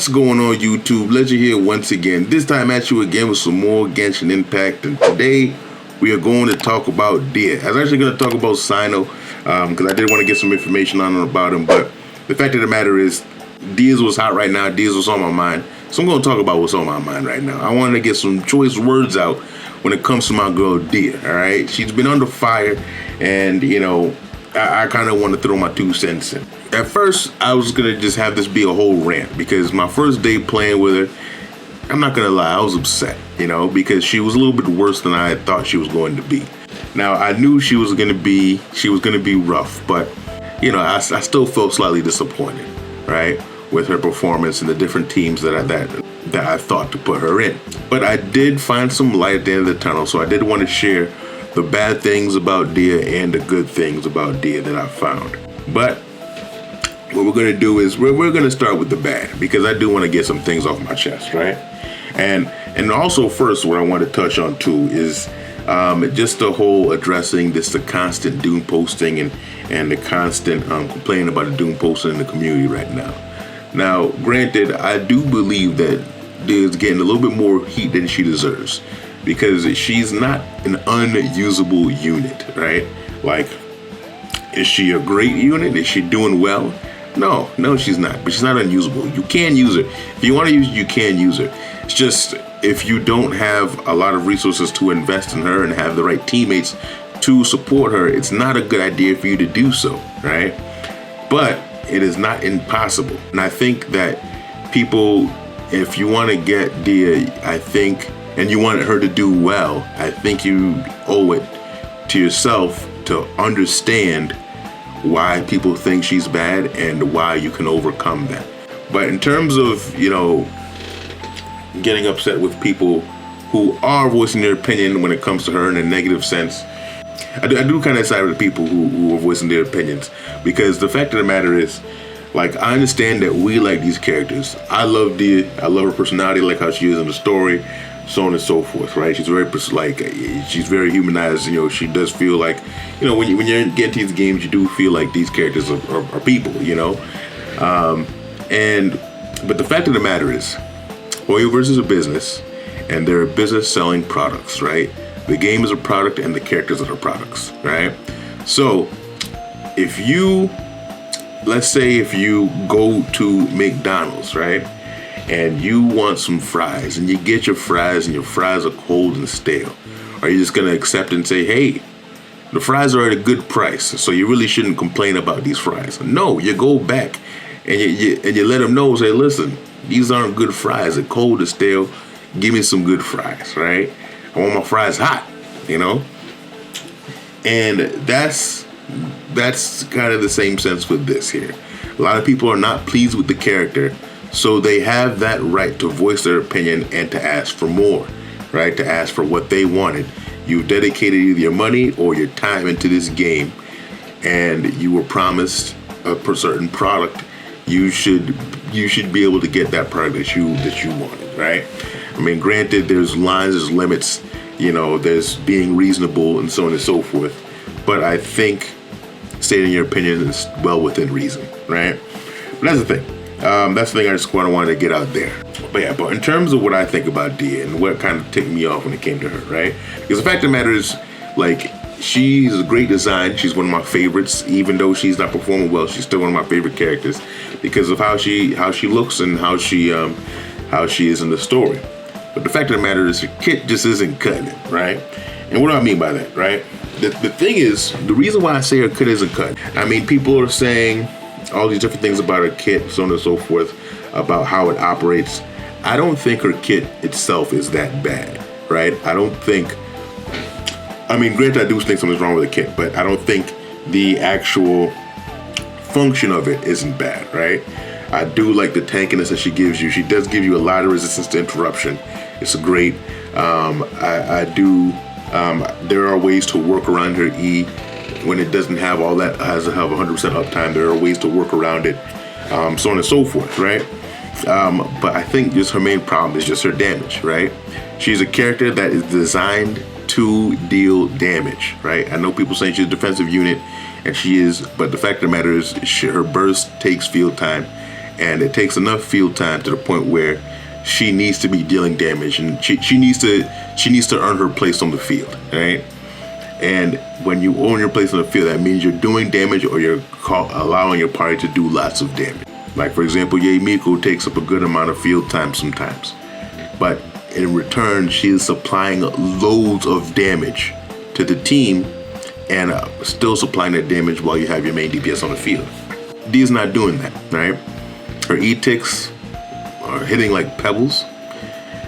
What's going on, YouTube? Ledger here once again. This time at you again with some more Genshin Impact. And today we are going to talk about Dehya. I was actually going to talk about Sino because I did want to get some information on about him. But the fact of the matter is, Dehya's was hot right now. Dehya's was on my mind. So I'm going to talk about what's on my mind right now. I wanted to get some choice words out when it comes to my girl Dehya. All right, she's been under fire, and you know, I kind of want to throw my 2 cents in. At first, I was going to just have this be a whole rant because my first day playing with her, I'm not going to lie, I was upset, you know, because she was a little bit worse than I had thought she was going to be. Now, I knew she was going to be rough, but, you know, I still felt slightly disappointed, right, with her performance and the different teams that I thought to put her in. But I did find some light at the end of the tunnel, so I did want to share the bad things about Dehya and the good things about Dehya that I found. But what we're going to do is we're going to start with the bad, because I do want to get some things off my chest, right? And also first, what I want to touch on too is just the whole addressing the constant doom posting and the constant complaining about the doom posting in the community right now. Now, granted, I do believe that Dehya's getting a little bit more heat than she deserves, because she's not an unusable unit, right? Like, is she a great unit? Is she doing well? No, she's not. But she's not unusable. You can use her. If you want to use her, you can use her. It's just, if you don't have a lot of resources to invest in her and have the right teammates to support her, it's not a good idea for you to do so, right? But it is not impossible. And I think that people, if you want to get Dehya, and you want her to do well, I think you owe it to yourself to understand why people think she's bad and why you can overcome that. But in terms of, you know, getting upset with people who are voicing their opinion when it comes to her in a negative sense, I do kind of side with the people who are voicing their opinions, because the fact of the matter is, like, I understand that we like these characters. I love Dehya. I love her personality, like how she is in the story, so on and so forth, right? She's very, she's very humanized. You know, she does feel like, you know, when you're getting into these games, you do feel like these characters are people, you know? But the fact of the matter is, Hoyoverse is a business, and they're a business selling products, right? The game is a product, and the characters are the products, right? So, let's say if you go to McDonald's, right? And you want some fries, and you get your fries, and your fries are cold and stale. Are you just going to accept and say, hey, the fries are at a good price, so you really shouldn't complain about these fries? No, you go back, and you let them know, say, listen, these aren't good fries. They're cold and stale. Give me some good fries, right? I want my fries hot, you know? And that's kind of the same sense with this here. A lot of people are not pleased with the character, so they have that right to voice their opinion and to ask for more, right? To ask for what they wanted. You've dedicated either your money or your time into this game, and you were promised a certain product. You should be able to get that product that you wanted, right? I mean, granted, there's lines, there's limits, you know, there's being reasonable and so on and so forth. But I think stating your opinion is well within reason, right? But that's the thing. That's the thing I just wanted to get out there. But in terms of what I think about Dehya and what kind of ticked me off when it came to her, right? Because the fact of the matter is, like, she's a great design. She's one of my favorites. Even though she's not performing well, she's still one of my favorite characters because of how she looks and how she is in the story. But the fact of the matter is, her kit just isn't cutting it, right? And what do I mean by that, right? The thing is, the reason why I say her kit isn't cut, I mean, people are saying all these different things about her kit, so on and so forth, about how it operates. I don't think her kit itself is that bad, right? I mean, granted, I do think something's wrong with the kit, but I don't think the actual function of it isn't bad, right? I do like the tankiness that she gives you. She does give you a lot of resistance to interruption. It's great. There are ways to work around her E when it doesn't have all that, has to have 100% uptime. There are ways to work around it, so on and so forth, right? But I think just her main problem is just her damage, right? She's a character that is designed to deal damage, right? I know people saying she's a defensive unit, and she is, but the fact of the matter is her burst takes field time, and it takes enough field time to the point where she needs to be dealing damage, and she needs to earn her place on the field, right? And when you own your place on the field, that means you're doing damage or you're allowing your party to do lots of damage. Like, for example, Yae Miko takes up a good amount of field time sometimes, but in return, she is supplying loads of damage to the team and still supplying that damage while you have your main DPS on the field. D is not doing that, right? Her E-ticks are hitting like pebbles,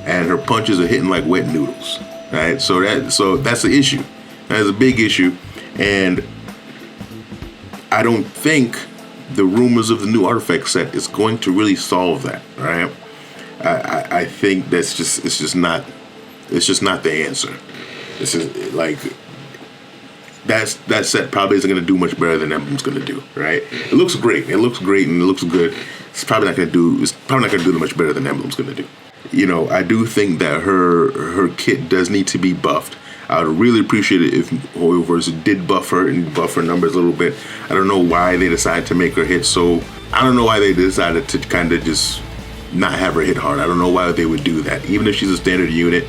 and her punches are hitting like wet noodles, right? So that's the issue. That is a big issue, and I don't think the rumors of the new artifact set is going to really solve that, right? I think it's just not the answer. This is like that set probably isn't going to do much better than Emblem's going to do, right? It looks great. It looks great and it looks good. It's probably not going to do much better than Emblem's going to do. You know, I do think that her kit does need to be buffed. I would really appreciate it if Hoyoverse did buff her and buff her numbers a little bit. I don't know why they decided to make her hit so. I don't know why they decided to kind of just not have her hit hard. I don't know why they would do that. Even if she's a standard unit,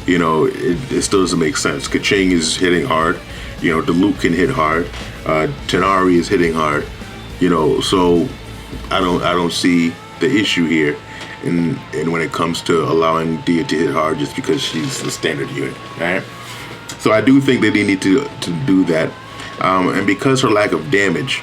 you know, it still doesn't make sense. Kaching is hitting hard. You know, Diluc can hit hard. Tenari is hitting hard. You know, so I don't see the issue here. And when it comes to allowing Dehya to hit hard just because she's a standard unit, right? So I do think that they need to do that. And because her lack of damage,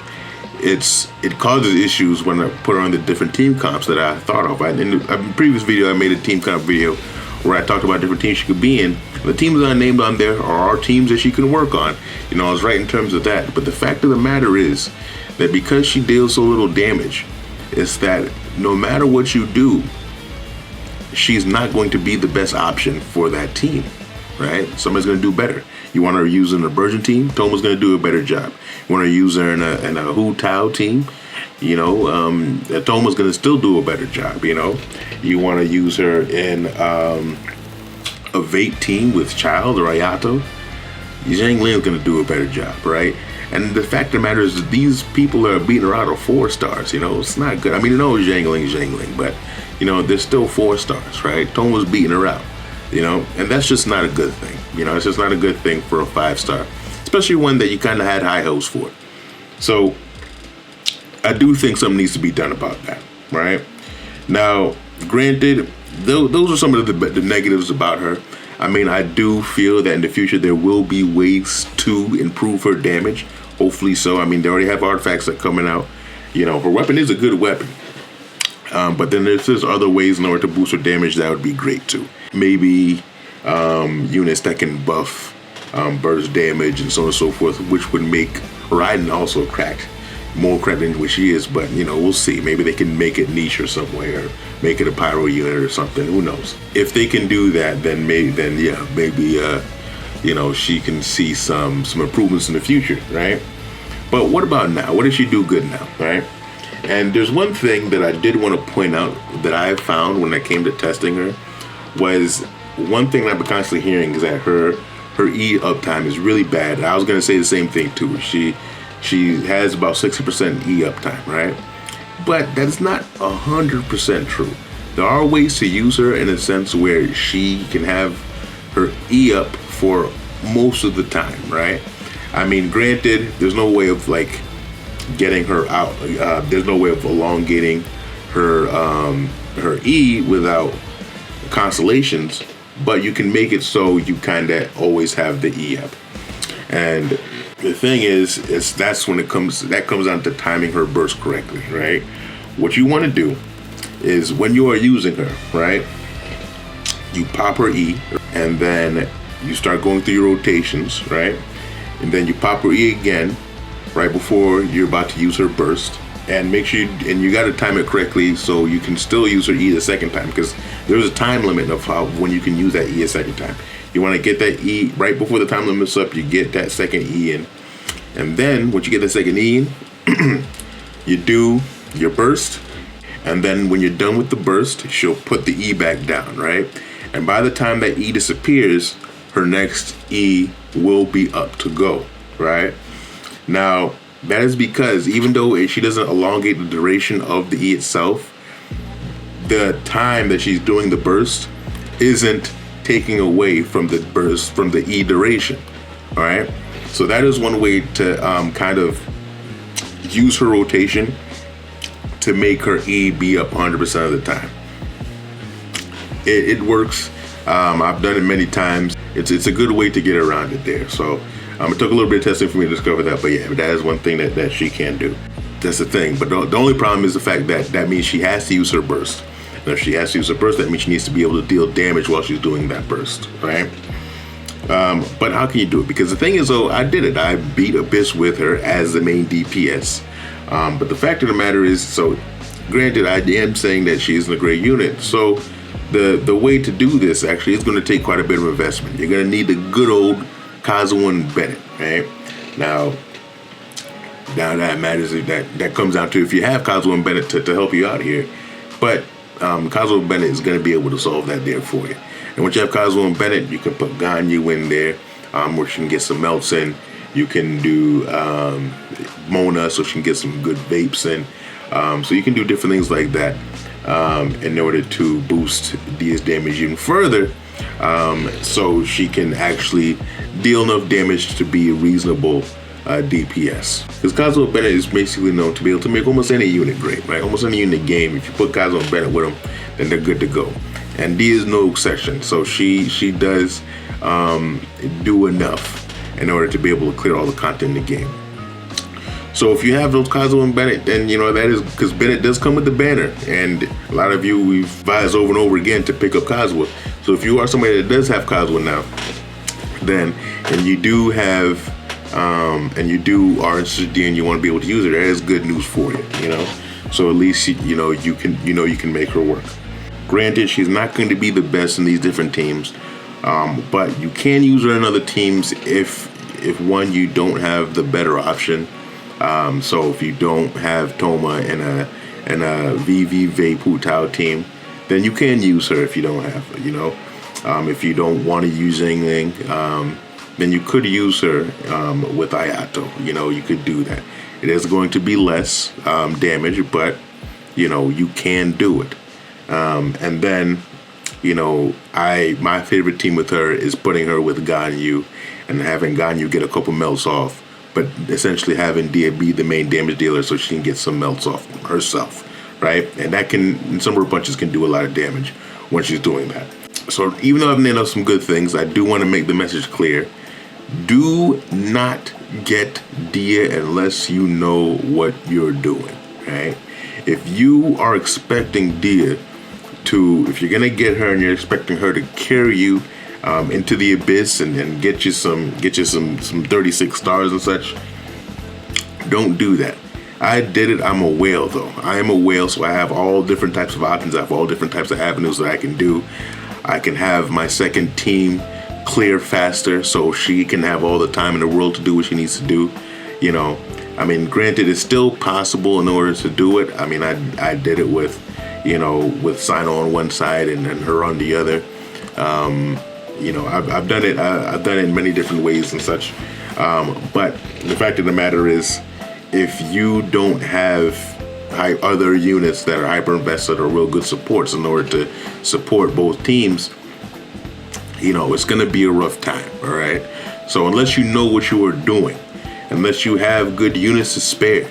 it causes issues when I put her on the different team comps that I thought of. In the previous video, I made a team comp video where I talked about different teams she could be in. The teams I named on there are teams that she can work on. You know, I was right in terms of that. But the fact of the matter is that because she deals so little damage, it's that no matter what you do, she's not going to be the best option for that team, right? Somebody's going to do better. You want her to use in a Virgin team, Toma's going to do a better job. You want her to use her in a Hu Tao team, you know, Toma's going to still do a better job, you know. You want to use her in a Vate team with Child or Ayato, Zhang Lin's going to do a better job, right? And the fact of the matter is that these people are beating her out of 4 stars, you know. It's not good. I mean, I know Zhang Ling, but, you know, they're still 4 stars, right? Toma's beating her out, you know, and that's just not a good thing. You know, it's just not a good thing for a 5-star, especially one that you kind of had high hopes for. So I do think something needs to be done about that, right? Now, granted, those are some of the negatives about her. I mean, I do feel that in the future there will be ways to improve her damage. Hopefully so. I mean, they already have artifacts that are coming out. You know, her weapon is a good weapon. But then if there's other ways in order to boost her damage, that would be great too. Maybe units that can buff burst damage and so on and so forth, which would make Raiden also more cracked than what she is. But, you know, we'll see. Maybe they can make it niche or some way, or make it a pyro unit or something. Who knows? If they can do that, then maybe you know, she can see some improvements in the future, right? But what about now? What does she do good now, right? And there's one thing that I did want to point out that I found when I came to testing her was one thing that I've been constantly hearing is that her E uptime is really bad. I was going to say the same thing too. She has about 60% E uptime, right? But that's not 100% true. There are ways to use her in a sense where she can have her E up for most of the time, right? I mean, granted, there's no way of like getting her out. There's no way of elongating her E without constellations, but you can make it so you kind of always have the E up. And the thing is that's when that comes down to timing her burst correctly, right? What you want to do is when you are using her, right, you pop her E, and then you start going through your rotations, right? And then you pop her E again right before you're about to use her burst, and make sure you got to time it correctly so you can still use her E the second time, because there's a time limit of when you can use that E a second time. You want to get that E right before the time limit's up. You get that second E in, and then once you get the second E in, you do your burst, and then when you're done with the burst, she'll put the E back down, right? And by the time that E disappears, her next E will be up to go, right? Now, That is because even though she doesn't elongate the duration of the E itself, the time that she's doing the burst isn't taking away from the burst, from the E duration. All right. So that is one way to kind of use her rotation to make her E be up 100% of the time. It works. I've done it many times. It's a good way to get around it there. So it took a little bit of testing for me to discover that, but yeah, that is one thing that she can do. That's the thing. But the only problem is the fact that means she has to use her burst. And if she has to use her burst, that means she needs to be able to deal damage while she's doing that burst, right? But how can you do it? Because the thing is, though, I did it. I beat Abyss with her as the main DPS. But the fact of the matter is, so granted, I am saying that she isn't a great unit. So the way to do this actually is going to take quite a bit of investment. You're going to need the good old Kazuo and Bennett, right? Now that matters, that comes down to if you have Kazuo and Bennett to help you out here. But Kazuo and Bennett is going to be able to solve that there for you. And once you have Kazuo and Bennett, you can put Ganyu in there, where she can get some melts in. You can do Mona, so she can get some good vapes in. So you can do different things like that in order to boost Dehya's damage even further, so she can actually deal enough damage to be a reasonable DPS. Because Kazuo Bennett is basically known to be able to make almost any unit great, right? Almost any unit game. If you put Kazuo Bennett with them, then they're good to go. And Dehya is no exception. So she does do enough in order to be able to clear all the content in the game. So if you have those Kazuo and Bennett, then that is because Bennett does come with the banner, and a lot of you we've advised over and over again to pick up Kazuo. So if you are somebody that does have Kazuo now, then and you do have and you are interested and you want to be able to use it, that is good news for you. So at least you can make her work. Granted, she's not going to be the best in these different teams, but you can use her in other teams if one, you don't have the better option. So if you don't have Toma in a VV Vape Hu Tao team, then you can use her if you don't have her, if you don't want to use anything, then you could use her with Ayato. You could do that. It is going to be less damage, but you can do it. And then my favorite team with her is putting her with Ganyu and having Ganyu get a couple melts off, but essentially having Dehya be the main damage dealer so she can get some melts off herself, right? And that and some of her punches can do a lot of damage when she's doing that. So even though I've named up some good things, I do want to make the message clear. Do not get Dehya unless you know what you're doing, right? If you are expecting Dehya if you're gonna get her and you're expecting her to carry you into the abyss and get you some 36 stars and such, don't do that. I did it. I'm a whale though. I am a whale, so I have all different types of options. I have all different types of avenues that I can do. I can have my second team clear faster so she can have all the time in the world to do what she needs to do. Granted, it's still possible in order to do it. I did it with Sino on one side and then her on the other. I've done it. I've done it in many different ways and such. But the fact of the matter is, if you don't have other units that are hyper invested or real good supports in order to support both teams, it's going to be a rough time. All right. So unless you know what you are doing, unless you have good units to spare,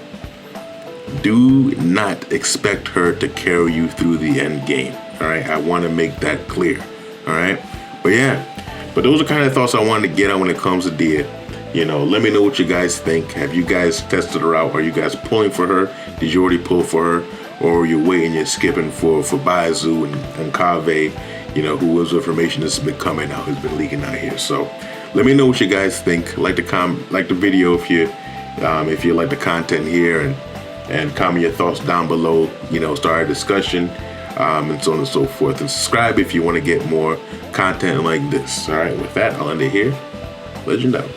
do not expect her to carry you through the end game. All right. I want to make that clear. All right. But those are kind of thoughts I wanted to get out when it comes to Dehya. Let me know what you guys think. Have you guys tested her out? Are you guys pulling for her? Did you already pull for her? Or are you waiting, you're skipping for Baizu and Kave, who was information that's been coming out, has been leaking out here. So let me know what you guys think. Like the video if you like the content here, and comment your thoughts down below. Start a discussion, and so on and so forth. And subscribe if you want to get more content like this. All right, with that, I'll end it here. Legend out.